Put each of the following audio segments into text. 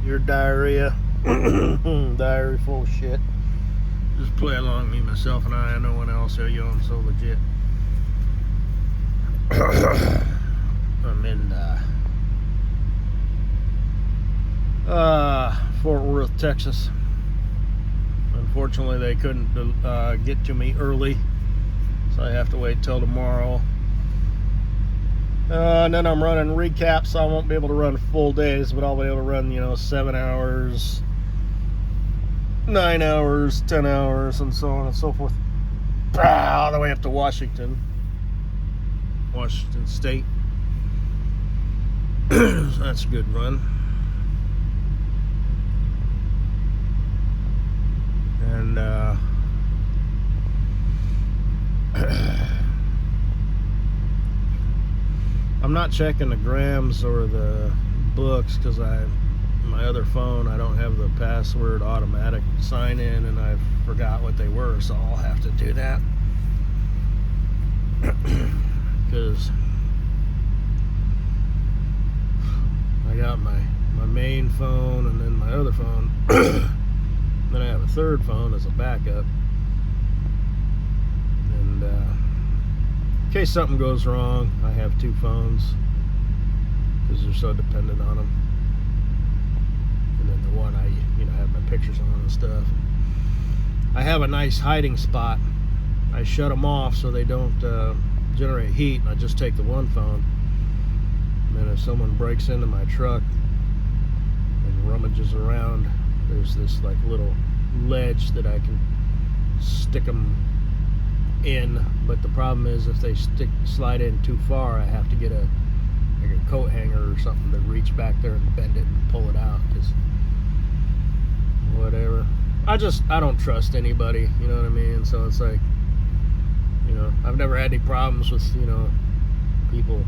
your diarrhea. Diary full of shit. Just play along, me, myself, and I. No one else. Yo, I'm so legit. I'm in Fort Worth, Texas. Unfortunately, they couldn't get to me early, so I have to wait till tomorrow. And then I'm running recaps, so I won't be able to run full days, but I'll be able to run, 7 hours, 9 hours, 10 hours, and so on and so forth. All the way up to Washington State. So that's a good run. And I'm not checking the grams or the books because my other phone, I don't have the password automatic sign in, and I forgot what they were, so I'll have to do that. Because I got my main phone and then my other phone. Then I have a third phone as a backup. And in case something goes wrong, I have two phones because they're so dependent on them. And then the one I have my pictures on and stuff. I have a nice hiding spot. I shut them off so they don't generate heat, and I just take the one phone. And then if someone breaks into my truck and rummages around, there's this like little ledge that I can stick them in. But the problem is if they slide in too far, I have to get a coat hanger or something to reach back there and bend it and pull it out. Because whatever, I don't trust anybody, you know what I mean? So it's like, I've never had any problems with people,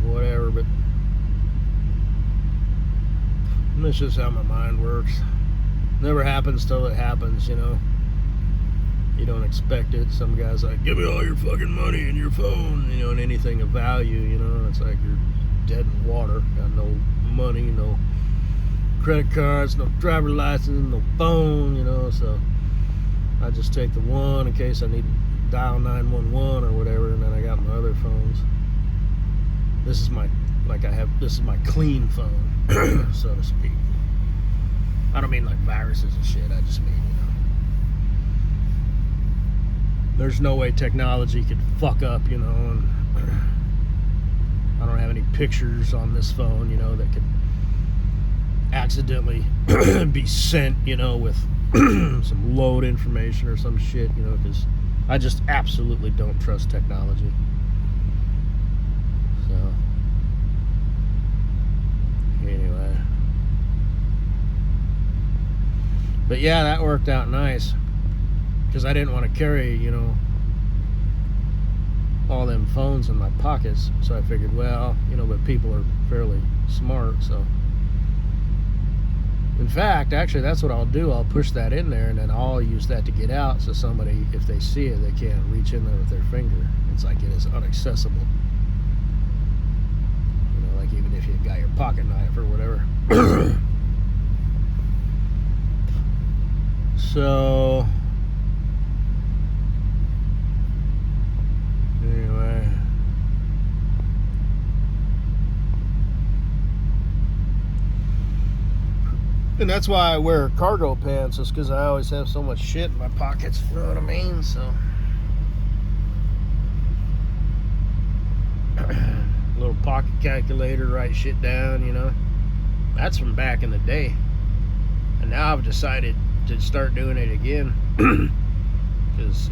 whatever, but that's just how my mind works. Never happens till it happens, You don't expect it. Some guy's like, give me all your fucking money and your phone, and anything of value, It's like you're dead in the water. Got no money, no credit cards, no driver license, no phone, So I just take the one in case I need to dial 911 or whatever, and then I got my other phones. This is my clean phone, so to speak. I don't mean like viruses and shit. I just mean, there's no way technology could fuck up, and I don't have any pictures on this phone, that could accidentally be sent, with some load information or some shit, because I just absolutely don't trust technology. So anyway, but yeah, that worked out nice because I didn't want to carry, all them phones in my pockets. So I figured, well, but people are fairly smart, so in fact, actually, that's what I'll do. I'll push that in there, and then I'll use that to get out, so somebody, if they see it, they can't reach in there with their finger. It's like it is inaccessible. Like even if you've got your pocket knife or whatever. So anyway, and that's why I wear cargo pants, is because I always have so much shit in my pockets, you know what I mean? So little pocket calculator, write shit down, that's from back in the day. And now I've decided to start doing it again because,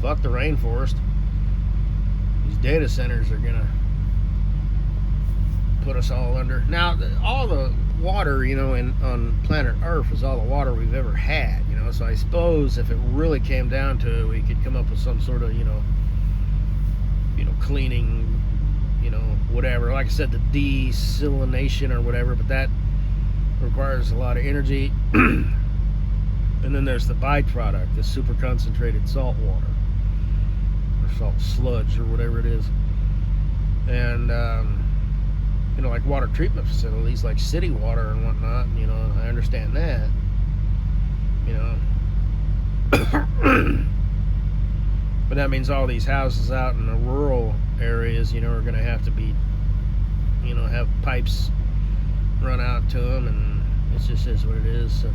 fuck the rainforest. These data centers are gonna put us all under. Now, all the water, on planet Earth is all the water we've ever had, so I suppose if it really came down to it, we could come up with some sort of, cleaning, whatever. Like I said, the desalination or whatever, but that requires a lot of energy. And then there's the byproduct, the super concentrated salt water, or salt sludge, or whatever it is. And like like water treatment facilities, like city water and whatnot. You know, I understand that. You know, but that means all these houses out in the rural areas, you know, are going to have to be, you know, have pipes run out to them, and it just is what it is. So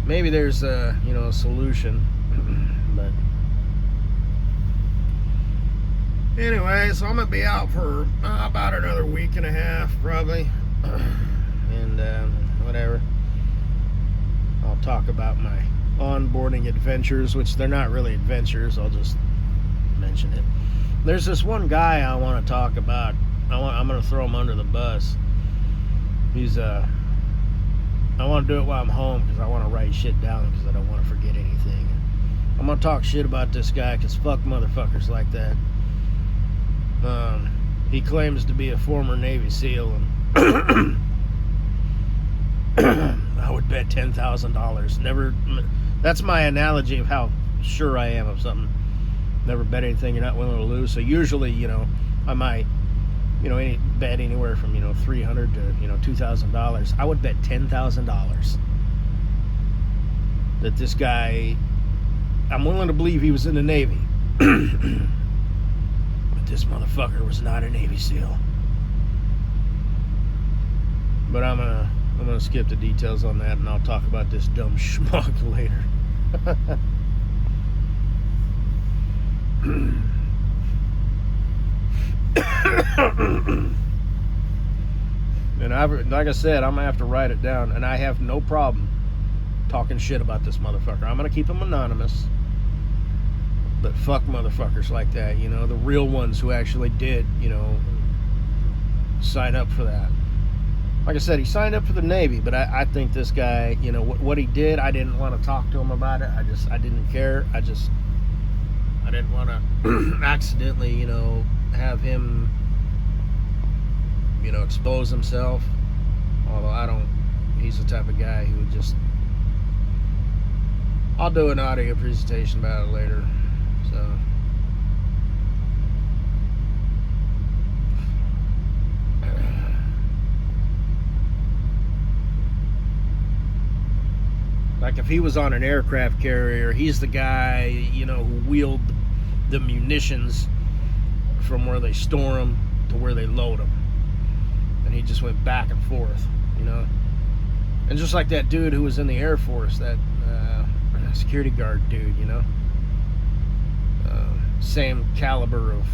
maybe there's a, you know, a solution, but anyway, so I'm gonna be out for about another week and a half probably, and whatever. I'll talk about my onboarding adventures, which they're not really adventures. I'll just mention it. There's this one guy I want to talk about. I'm gonna throw him under the bus. He's I want to do it while I'm home because I want to write shit down because I don't want to forget anything. I'm gonna talk shit about this guy because fuck motherfuckers like that. He claims to be a former Navy SEAL, and I would bet $10,000. Never. That's my analogy of how sure I am of something. Never bet anything you're not willing to lose. So usually, you know, I might, you know, bet anywhere from, you know, $300 to, you know, $2,000. I would bet $10,000 that this guy, I'm willing to believe he was in the Navy. But this motherfucker was not a Navy SEAL. But I'm gonna skip the details on that, and I'll talk about this dumb schmuck later. And like I said, I'm gonna have to write it down, and I have no problem talking shit about this motherfucker. I'm gonna keep him anonymous, but fuck motherfuckers like that, you know, the real ones who actually did, you know, sign up for that. Like I said, he signed up for the Navy, but I think this guy, you know, what he did, I didn't want to talk to him about it. I didn't care. I didn't want to accidentally, you know, have him, you know, expose himself. Although he's the type of guy who would just, I'll do an audio presentation about it later. So, like if he was on an aircraft carrier, he's the guy, you know, who wheeled the munitions from where they store them to where they load them. And he just went back and forth, you know. And just like that dude who was in the Air Force, that security guard dude, you know. Same caliber of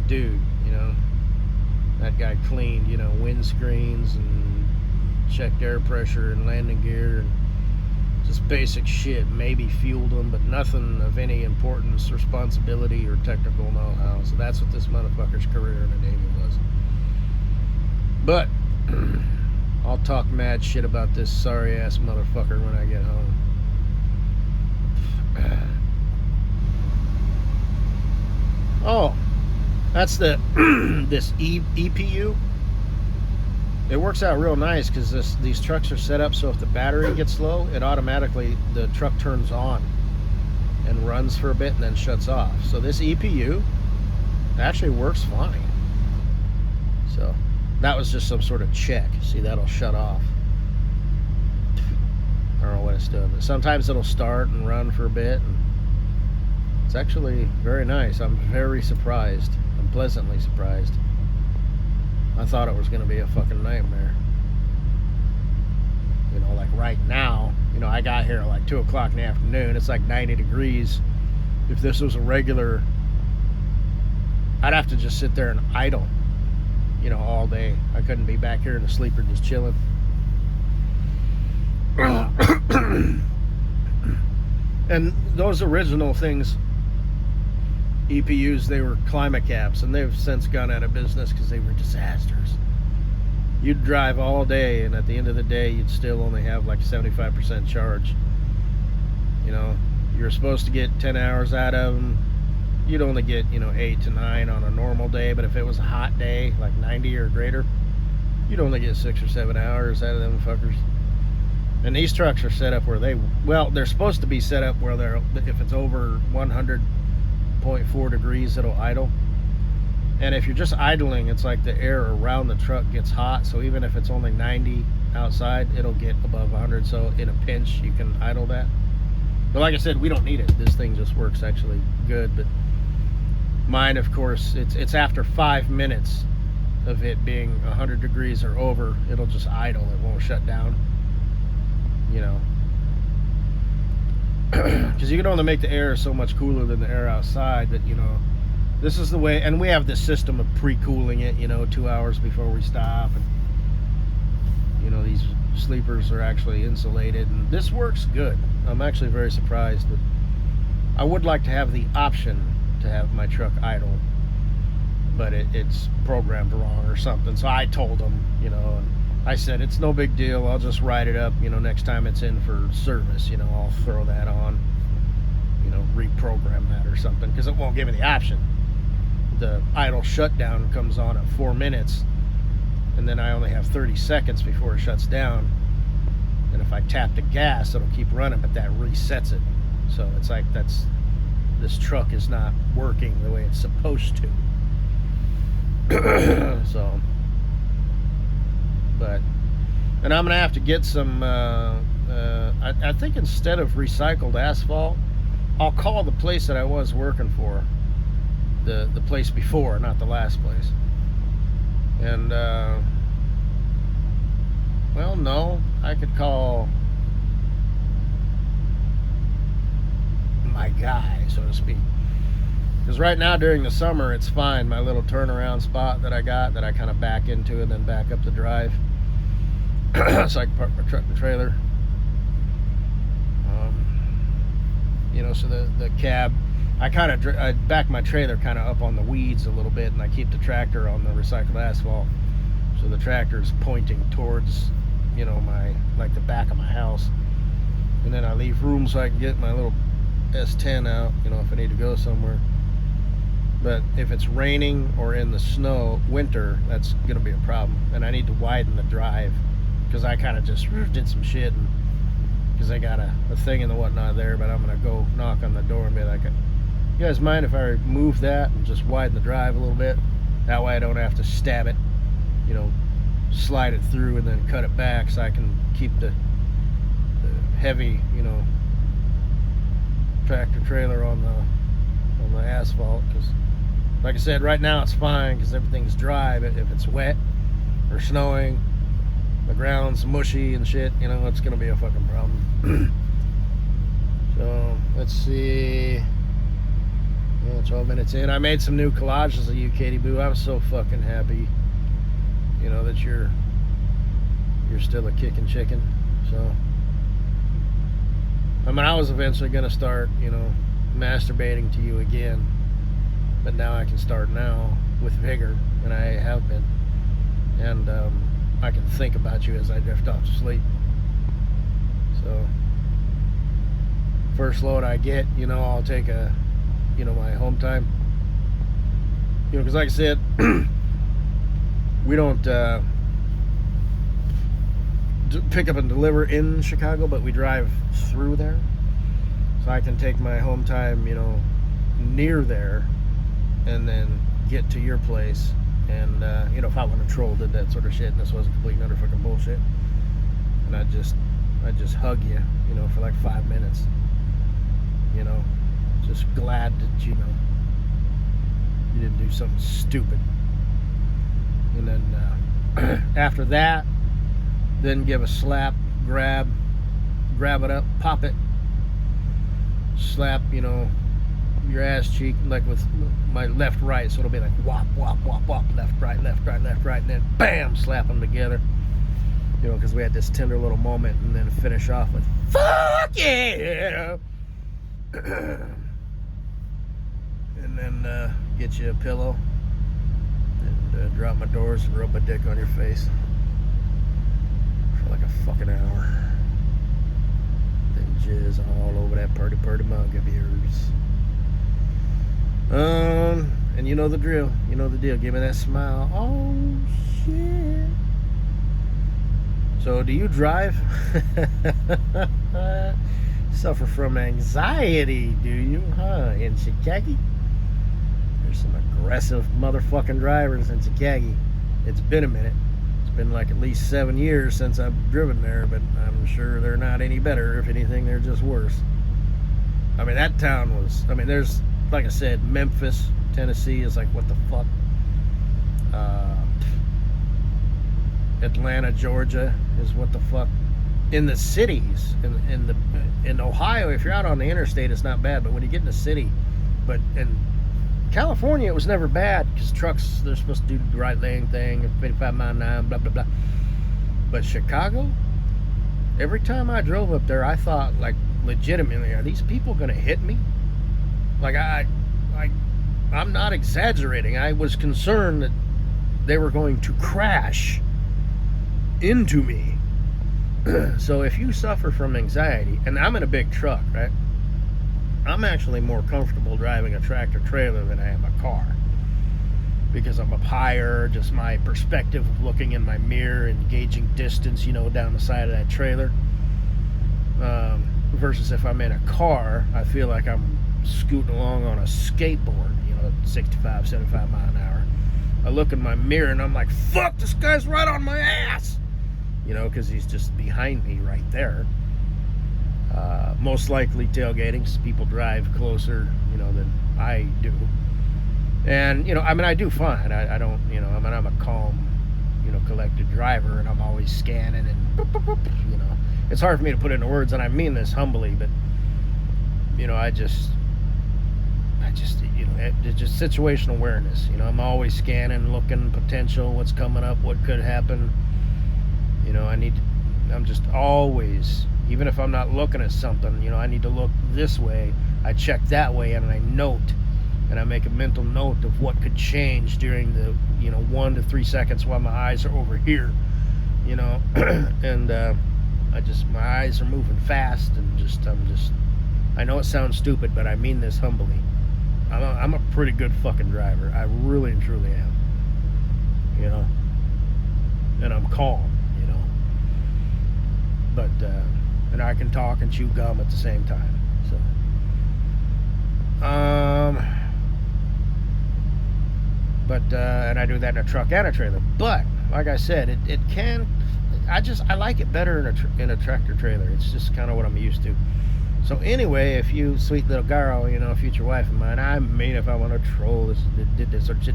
dude, you know. That guy cleaned, you know, windscreens and checked air pressure and landing gear and just basic shit. Maybe fueled them, but nothing of any importance, responsibility, or technical know-how. So that's what this motherfucker's career in the Navy was. But I'll talk mad shit about this sorry ass motherfucker when I get home. Oh, that's the this EPU. It works out real nice because these trucks are set up so if the battery gets low, it automatically, the truck turns on and runs for a bit and then shuts off. So this EPU actually works fine. So that was just some sort of check. See, that'll shut off. I don't know what it's doing, but sometimes it'll start and run for a bit. And it's actually very nice. I'm very surprised. I'm pleasantly surprised. I thought it was going to be a fucking nightmare. You know, like right now, you know, I got here at like 2 o'clock in the afternoon. It's like 90 degrees. If this was a regular, I'd have to just sit there and idle, you know, all day. I couldn't be back here in the sleeper just chilling. And those original things, EPUs, they were climate caps, and they've since gone out of business because they were disasters. You'd drive all day, and at the end of the day, you'd still only have like 75% charge. You know, you're supposed to get 10 hours out of them. You'd only get, you know, 8 to 9 on a normal day, but if it was a hot day, like 90 or greater, you'd only get 6 or 7 hours out of them fuckers. And these trucks are set up where they're supposed to be set up where if it's over 100.4 degrees, it'll idle. And if you're just idling, it's like the air around the truck gets hot. So even if it's only 90 outside, it'll get above 100. So in a pinch, you can idle that. But like I said, we don't need it. This thing just works actually good. But mine, of course, it's after 5 minutes of it being 100 degrees or over, it'll just idle. It won't shut down. You know, because you can only make the air so much cooler than the air outside. But you know, this is the way. And we have this system of pre-cooling it, you know, 2 hours before we stop. And you know, these sleepers are actually insulated, and this works good. I'm actually very surprised. But I would like to have the option to have my truck idle, but it's programmed wrong or something. So I told them, you know, and I said, it's no big deal. I'll just write it up, you know, next time it's in for service, you know, I'll throw that on, you know, reprogram that or something, because it won't give me the option. The idle shutdown comes on at 4 minutes, and then I only have 30 seconds before it shuts down. And if I tap the gas, it'll keep running, but that resets it. So it's like this truck is not working the way it's supposed to. So, but, and I'm gonna have to get some. I think instead of recycled asphalt, I'll call the place that I was working for, the place before, not the last place. And well, no, I could call my guy, so to speak. Because right now during the summer, it's fine. My little turnaround spot that I got, that I kind of back into and then back up the drive, so I can park my truck and trailer. You know, so the cab, I back my trailer kind of up on the weeds a little bit, and I keep the tractor on the recycled asphalt. So the tractor's pointing towards, you know, like the back of my house. And then I leave room so I can get my little S10 out, you know, if I need to go somewhere. But if it's raining or in the snow, winter, that's gonna be a problem. And I need to widen the drive, because I kind of just did some shit, and because I got a thing and the whatnot there. But I'm gonna go knock on the door and be like, you guys mind if I move that and just widen the drive a little bit? That way I don't have to stab it, you know, slide it through and then cut it back, so I can keep the heavy, you know, tractor trailer on the asphalt. Because like I said, right now it's fine because everything's dry, but if it's wet or snowing, the ground's mushy and shit, you know, it's gonna be a fucking problem. So let's see, yeah, 12 minutes in. I made some new collages of you, Katie Boo. I was so fucking happy, you know, that you're still a kicking chicken. So I mean, I was eventually gonna start, you know, masturbating to you again, but now I can start now with vigor, and I have been. And I can think about you as I drift off to sleep. So first load I get, you know, I'll take you know, my home time, you know, because like I said, we don't pick up and deliver in Chicago, but we drive through there, so I can take my home time, you know, near there, and then get to your place. And you know, if I went to troll, did that sort of shit, and this was complete and utter fucking bullshit, and I just hug you, you know, for like 5 minutes, you know, just glad that, you know, you didn't do something stupid. And then after that, then give a slap, grab it up, pop it, slap, you know, your ass cheek, like with my left, right, so it'll be like whop, whop, whop, whop, left, right, left, right, left, right, and then bam, slap them together, you know, because we had this tender little moment, and then finish off with fuck yeah, and then get you a pillow and drop my doors and rub my dick on your face for like a fucking hour, then jizz all over that purty mug of yours. And you know the drill. You know the deal. Give me that smile. Oh shit. So do you drive? Suffer from anxiety, do you? Huh? In Chicago? There's some aggressive motherfucking drivers in Chicago. It's been a minute. It's been like at least 7 years since I've driven there, but I'm sure they're not any better. If anything, they're just worse. I mean, that town was, I mean, there's, like I said, Memphis, Tennessee is like, what the fuck? Atlanta, Georgia is what the fuck. In the cities, in Ohio, if you're out on the interstate, it's not bad. But when you get in the city, but in California, it was never bad because trucks, they're supposed to do the right lane thing, 55 mile an hour, blah blah blah. But Chicago, every time I drove up there, I thought, like, legitimately, are these people gonna hit me? Like, I'm not exaggerating. I was concerned that they were going to crash into me. So if you suffer from anxiety, and I'm in a big truck, right? I'm actually more comfortable driving a tractor trailer than I am a car, because I'm up higher, just my perspective of looking in my mirror and gauging distance, you know, down the side of that trailer. Versus if I'm in a car, I feel like I'm scooting along on a skateboard, you know, 65, 75 mile an hour. I look in my mirror and I'm like, fuck, this guy's right on my ass, you know, because he's just behind me right there. Most likely tailgating, because people drive closer, you know, than I do. And, you know, I mean, I do fine. I don't, you know, I mean, I'm a calm, you know, collected driver, and I'm always scanning and, boop, boop, boop, you know. It's hard for me to put into words, and I mean this humbly, but, you know, I just, you know, it's just situational awareness. You know, I'm always scanning, looking, potential, what's coming up, what could happen. You know, I'm just always, even if I'm not looking at something, you know, I need to look this way, I check that way, and I note, and I make a mental note of what could change during the, you know, 1 to 3 seconds while my eyes are over here, you know. And my eyes are moving fast, and I know it sounds stupid, but I mean this humbly. I'm a pretty good fucking driver. I really and truly am, you know. And I'm calm, you know. But and I can talk and chew gum at the same time. So and I do that in a truck and a trailer. But like I said, it can, I like it better in a tractor trailer. It's just kind of what I'm used to. So anyway, if you, sweet little girl, you know, future wife of mine, I mean, if I want to troll this, did this or shit,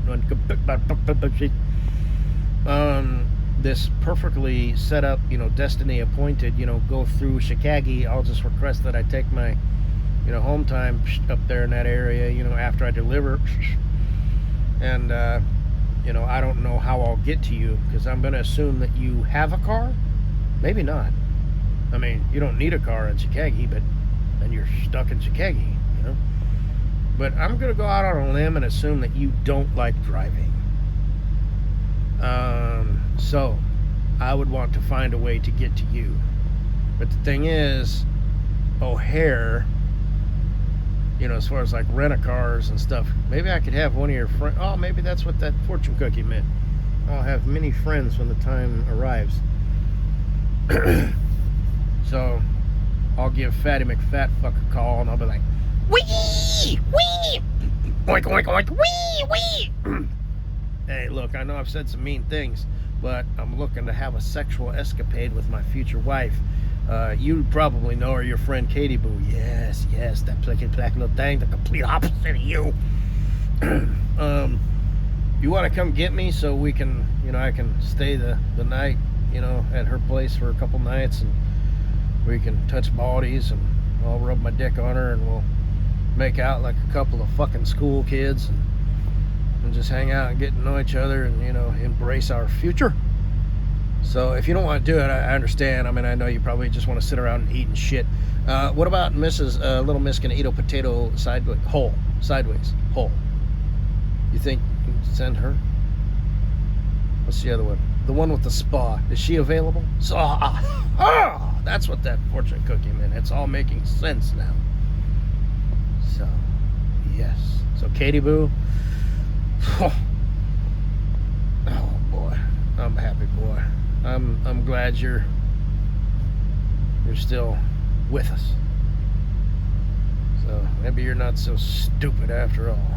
this perfectly set up, you know, destiny appointed, you know, go through Chicago, I'll just request that I take my, you know, home time up there in that area, you know, after I deliver. And, you know, I don't know how I'll get to you, because I'm going to assume that you have a car. Maybe not. I mean, you don't need a car in Chicago, but then you're stuck in Chicago, you know. But I'm going to go out on a limb and assume that you don't like driving. So I would want to find a way to get to you. But the thing is, O'Hare, you know, as far as like rent-a-cars and stuff, maybe I could have one of your friends. Oh, maybe that's what that fortune cookie meant. I'll have many friends when the time arrives. So I'll give Fatty McFatfuck a call, and I'll be like, wee, wee, oink, oink, oink, wee, wee. Hey, look, I know I've said some mean things, but I'm looking to have a sexual escapade with my future wife. You probably know her, your friend Katie Boo. Yes, that plicky plack little thing, the complete opposite of you. You want to come get me so we can, you know, I can stay the night, you know, at her place for a couple nights, and we can touch bodies, and I'll rub my dick on her, and we'll make out like a couple of fucking school kids, and just hang out and get to know each other, and, you know, embrace our future. So if you don't want to do it, I understand. I mean, I know you probably just want to sit around and eat and shit. What about Little Miss gonna eat a potato sideways? Whole. You think you can send her? What's the other one? The one with the spa. Is she available? So, that's what that fortune cookie meant. It's all making sense now. So, yes. So, Katie Boo. Oh boy, I'm a happy boy. I'm glad you're still with us. So maybe you're not so stupid after all.